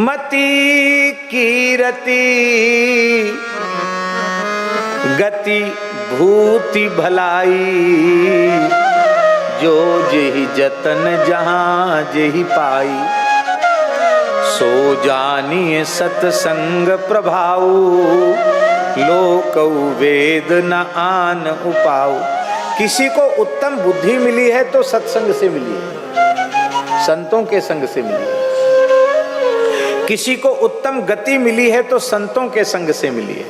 मति कीरति गति भूति भलाई, जो जेहि जतन जहाँ जेहि पाई, सो जानिए सत्संग प्रभाऊ, लोकऊ वेद न आन उपाऊ। किसी को उत्तम बुद्धि मिली है तो सत्संग से मिली है, संतों के संग से मिली है। किसी को उत्तम गति मिली है तो संतों के संग से मिली है।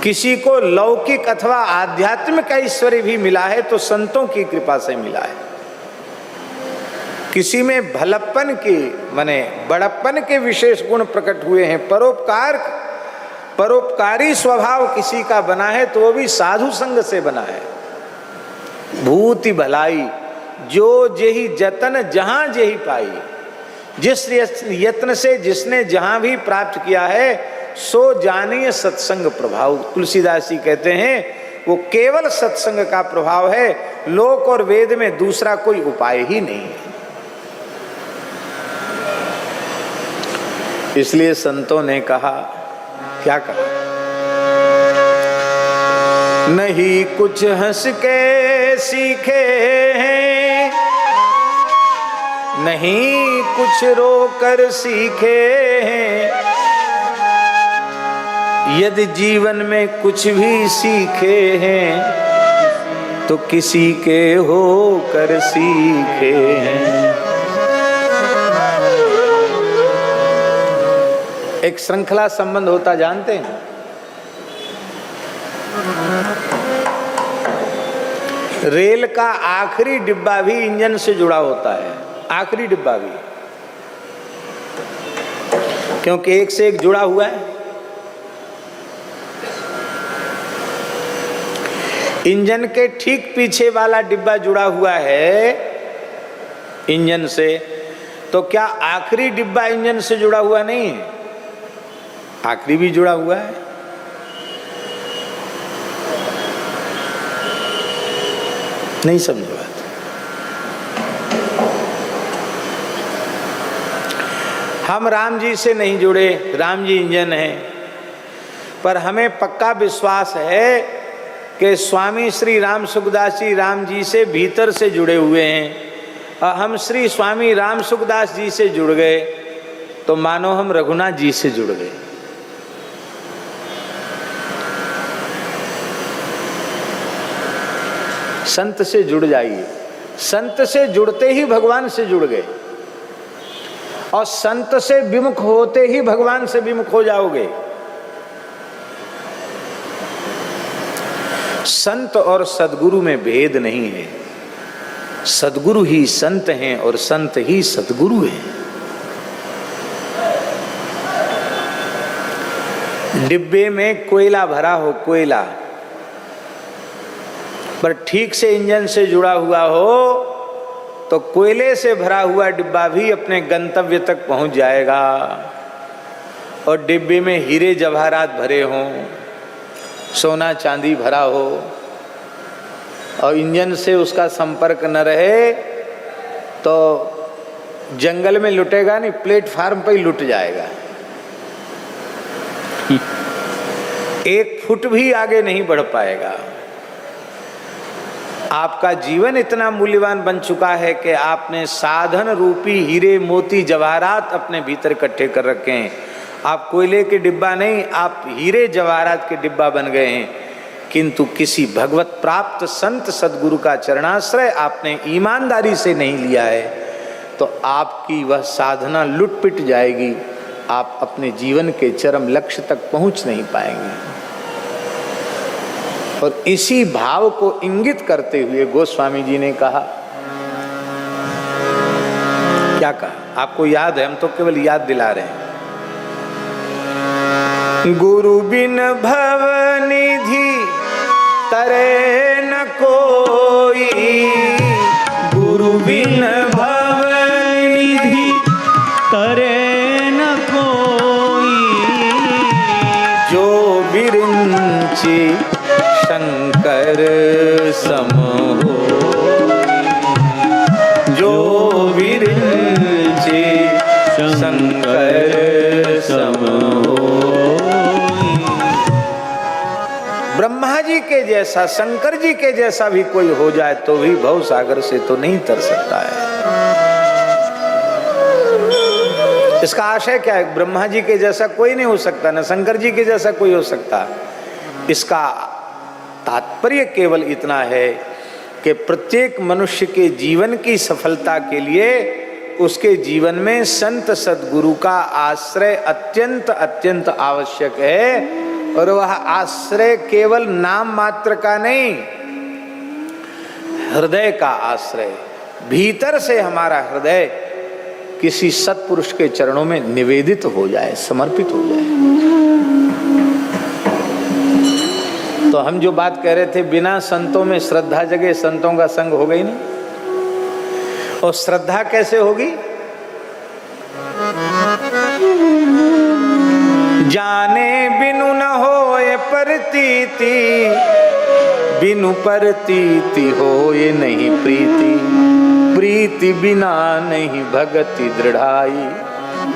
किसी को लौकिक अथवा आध्यात्मिक ऐश्वर्य भी मिला है तो संतों की कृपा से मिला है। किसी में भलप्पन की माने बड़प्पन के विशेष गुण प्रकट हुए हैं, परोपकारी स्वभाव किसी का बना है तो वो भी साधु संग से बना है। भूति भलाई, जो जेहि जतन जहां जेहि पाई, जिस यत्न से जिसने जहां भी प्राप्त किया है, सो जानिए सत्संग प्रभाव। तुलसीदास जी कहते हैं वो केवल सत्संग का प्रभाव है, लोक और वेद में दूसरा कोई उपाय ही नहीं है। इसलिए संतों ने कहा, क्या कहा, नहीं कुछ हंस के सीखे हैं, नहीं कुछ रोकर सीखे हैं, यदि जीवन में कुछ भी सीखे हैं तो किसी के होकर सीखे हैं। एक श्रृंखला संबंध होता जानते हैं, रेल का आखिरी डिब्बा भी इंजन से जुड़ा होता है, आखिरी डिब्बा भी, क्योंकि एक से एक जुड़ा हुआ है। इंजन के ठीक पीछे वाला डिब्बा जुड़ा हुआ है इंजन से, तो क्या आखिरी डिब्बा इंजन से जुड़ा हुआ नहीं है? आखिरी भी जुड़ा हुआ है। नहीं समझ बात। हम राम जी से नहीं जुड़े, राम जी इंजन है, पर हमें पक्का विश्वास है कि स्वामी श्री राम सुखदास जी राम जी से भीतर से जुड़े हुए हैं, और हम श्री स्वामी राम सुखदास जी से जुड़ गए तो मानो हम रघुनाथ जी से जुड़ गए। संत से जुड़ जाइए, संत से जुड़ते ही भगवान से जुड़ गए, और संत से विमुख होते ही भगवान से विमुख हो जाओगे। संत और सद्गुरु में भेद नहीं है, सद्गुरु ही संत हैं और संत ही सद्गुरु हैं। डिब्बे में कोयला भरा हो, कोयला पर ठीक से इंजन से जुड़ा हुआ हो तो कोयले से भरा हुआ डिब्बा भी अपने गंतव्य तक पहुंच जाएगा। और डिब्बे में हीरे जवाहरात भरे हों, सोना चांदी भरा हो, और इंजन से उसका संपर्क न रहे तो जंगल में लुटेगा नहीं, प्लेटफार्म पर ही लुट जाएगा। एक फुट भी आगे नहीं बढ़ पाएगा। आपका जीवन इतना मूल्यवान बन चुका है कि आपने साधन रूपी हीरे मोती जवाहरात अपने भीतर इकट्ठे कर रखे हैं। आप कोयले के डिब्बा नहीं, आप हीरे जवाहरात के डिब्बा बन गए हैं। किंतु किसी भगवत प्राप्त संत सद्गुरु का चरणाश्रय आपने ईमानदारी से नहीं लिया है तो आपकी वह साधना लुट पिट जाएगी, आप अपने जीवन के चरम लक्ष्य तक पहुंच नहीं पाएंगे। और इसी भाव को इंगित करते हुए गोस्वामी जी ने कहा, क्या कहा आपको याद है? हम तो केवल याद दिला रहे हैं। गुरु बिन भवनिधि तरे न कोई, गुरु बिन भवनिधि तरे न कोई, जो बिरिंची शंकर सम हो, जो विरिंचे शंकर जी के जैसा, शंकर जी के जैसा भी कोई हो जाए तो भी भव सागर से तो नहीं तर सकता है। इसका आशय क्या है? ब्रह्मा जी के जैसा कोई नहीं हो सकता, न शंकर जी के जैसा कोई हो सकता। इसका तात्पर्य केवल इतना है कि प्रत्येक मनुष्य के जीवन की सफलता के लिए उसके जीवन में संत सद्गुरु का आश्रय अत्यंत अत्यंत आवश्यक है। और वह आश्रय केवल नाम मात्र का नहीं, हृदय का आश्रय। भीतर से हमारा हृदय किसी सत्पुरुष के चरणों में निवेदित हो जाए, समर्पित हो जाए। तो हम जो बात कह रहे थे, बिना संतों में श्रद्धा जगे, संतों का संग हो गई नहीं। और श्रद्धा कैसे होगी? जाने बिनु न होए प्रतीति, बिनु प्रतीति होए नहीं प्रीति, प्रीति बिना नहीं भगति दृढ़ाई,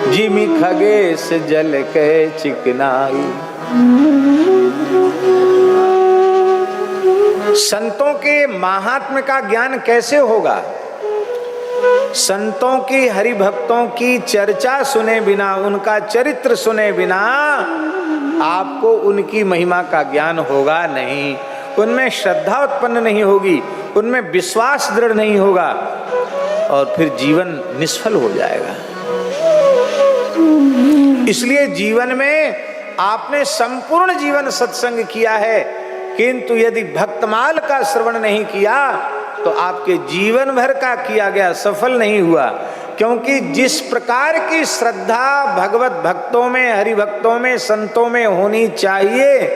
जिमि खगेश जल के चिकनाई। संतों के महात्म्य का ज्ञान कैसे होगा? संतों की, हरि भक्तों की चर्चा सुने बिना, उनका चरित्र सुने बिना आपको उनकी महिमा का ज्ञान होगा नहीं। उनमें श्रद्धा उत्पन्न नहीं होगी, उनमें विश्वास दृढ़ नहीं होगा, और फिर जीवन निष्फल हो जाएगा। इसलिए जीवन में आपने संपूर्ण जीवन सत्संग किया है, किंतु यदि भक्तमाल का श्रवण नहीं किया तो आपके जीवन भर का किया गया सफल नहीं हुआ। क्योंकि जिस प्रकार की श्रद्धा भगवत भक्तों में, हरि भक्तों में, संतों में होनी चाहिए,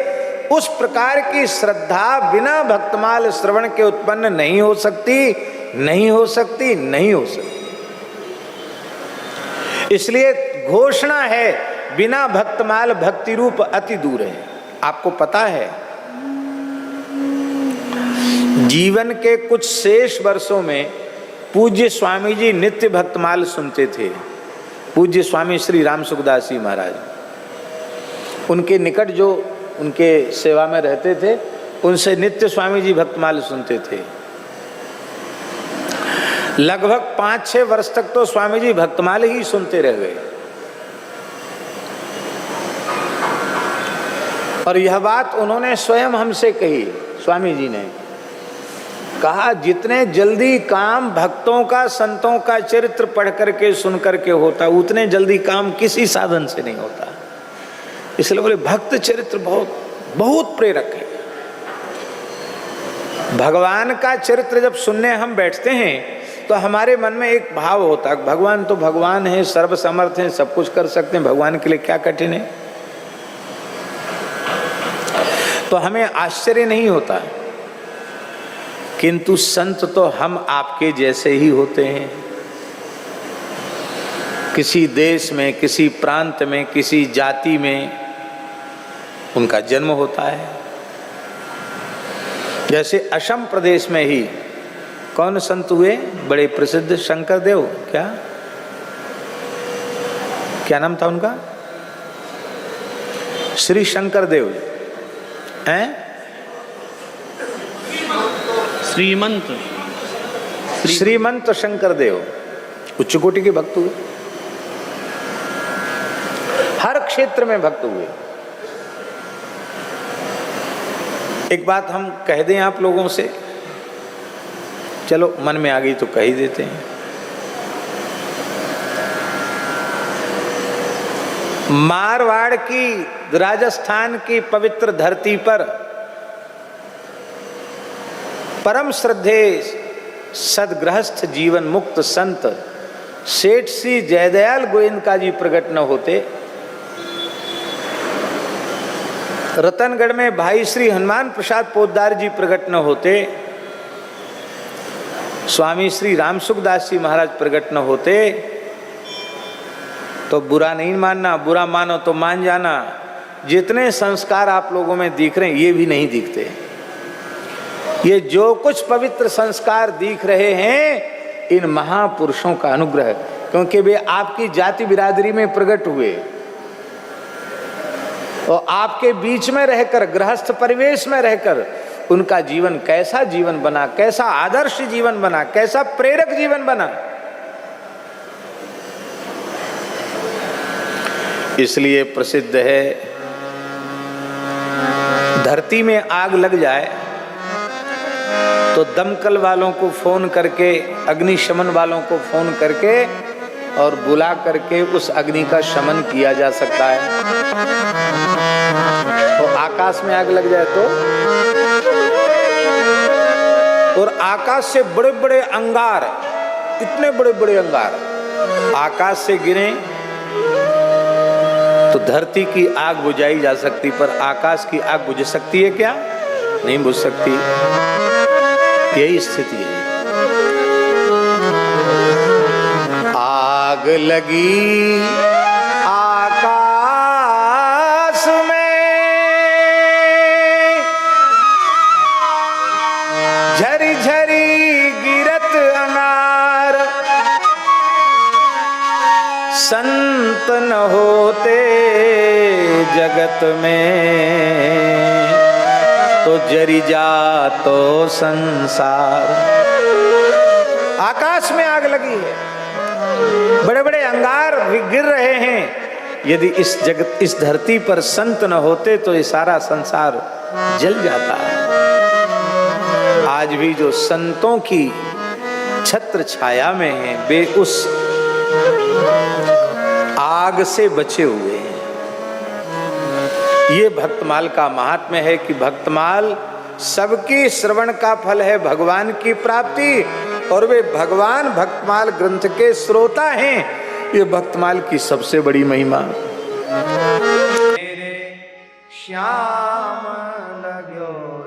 उस प्रकार की श्रद्धा बिना भक्तमाल श्रवण के उत्पन्न नहीं हो सकती, नहीं हो सकती, नहीं हो सकती। इसलिए घोषणा है, बिना भक्तमाल भक्ति रूप अति दूर है। आपको पता है, जीवन के कुछ शेष वर्षों में पूज्य स्वामी जी नित्य भक्तमाल सुनते थे। पूज्य स्वामी श्री राम सुखदास जी महाराज, उनके निकट जो उनके सेवा में रहते थे, उनसे नित्य स्वामी जी भक्तमाल सुनते थे। लगभग 5-6 वर्ष तक तो स्वामी जी भक्तमाल ही सुनते रह गए। और यह बात उन्होंने स्वयं हमसे कही। स्वामी जी ने कहा, जितने जल्दी काम भक्तों का, संतों का चरित्र पढ़ करके, सुन करके होता, उतने जल्दी काम किसी साधन से नहीं होता। इसलिए बोले भक्त चरित्र बहुत बहुत प्रेरक है। भगवान का चरित्र जब सुनने हम बैठते हैं तो हमारे मन में एक भाव होता है, भगवान तो भगवान है, सर्वसमर्थ है, सब कुछ कर सकते हैं, भगवान के लिए क्या कठिन है। तो हमें आश्चर्य नहीं होता। किंतु संत तो हम आपके जैसे ही होते हैं। किसी देश में, किसी प्रांत में, किसी जाति में उनका जन्म होता है। जैसे असम प्रदेश में ही कौन संत हुए बड़े प्रसिद्ध? शंकर देव। क्या नाम था उनका? श्री शंकर देव हैं? श्रीमंत शंकर देव उच्च कोटि के भक्त हुए, हर क्षेत्र में भक्त हुए। एक बात हम कह दें आप लोगों से, चलो मन में आ गई तो कह ही देते हैं। मारवाड़ की, राजस्थान की पवित्र धरती पर परम श्रद्धेय सदगृहस्थ जीवन मुक्त संत सेठ श्री जयदयाल गोयनका जी प्रकट न होते, रतनगढ़ में भाई श्री हनुमान प्रसाद पोद्दार जी प्रकट न होते, स्वामी श्री राम सुखदास जी महाराज प्रकट न होते, तो बुरा नहीं मानना, बुरा मानो तो मान जाना। जितने संस्कार आप लोगों में दिख रहे हैं ये भी नहीं दिखते। ये जो कुछ पवित्र संस्कार दिख रहे हैं इन महापुरुषों का अनुग्रह, क्योंकि वे आपकी जाति बिरादरी में प्रकट हुए। और आपके बीच में रहकर, गृहस्थ परिवेश में रहकर उनका जीवन कैसा जीवन बना, कैसा आदर्श जीवन बना, कैसा प्रेरक जीवन बना। इसलिए प्रसिद्ध है, धरती में आग लग जाए तो दमकल वालों को फोन करके, अग्निशमन वालों को फोन करके और बुला करके उस अग्नि का शमन किया जा सकता है। तो आकाश में आग लग जाए तो, और आकाश से बड़े बड़े अंगार, इतने बड़े बड़े अंगार आकाश से गिरे तो धरती की आग बुझाई जा सकती, पर आकाश की आग बुझ सकती है क्या? नहीं बुझ सकती। यही स्थिति है। आग लगी आकाश में, झरी झरी गिरत अंगार, संत न होते जगत में तो जरी जातो संसार। आकाश में आग लगी है, बड़े बड़े अंगार गिर रहे हैं। यदि इस जगत, इस धरती पर संत न होते तो ये सारा संसार जल जाता है। आज भी जो संतों की छत्र छाया में हैं, वे उस आग से बचे हुए हैं। ये भक्तमाल का महात्म्य है कि भक्तमाल सबकी श्रवण का फल है, भगवान की प्राप्ति, और वे भगवान भक्तमाल ग्रंथ के श्रोता हैं। ये भक्तमाल की सबसे बड़ी महिमा। श्याम लगो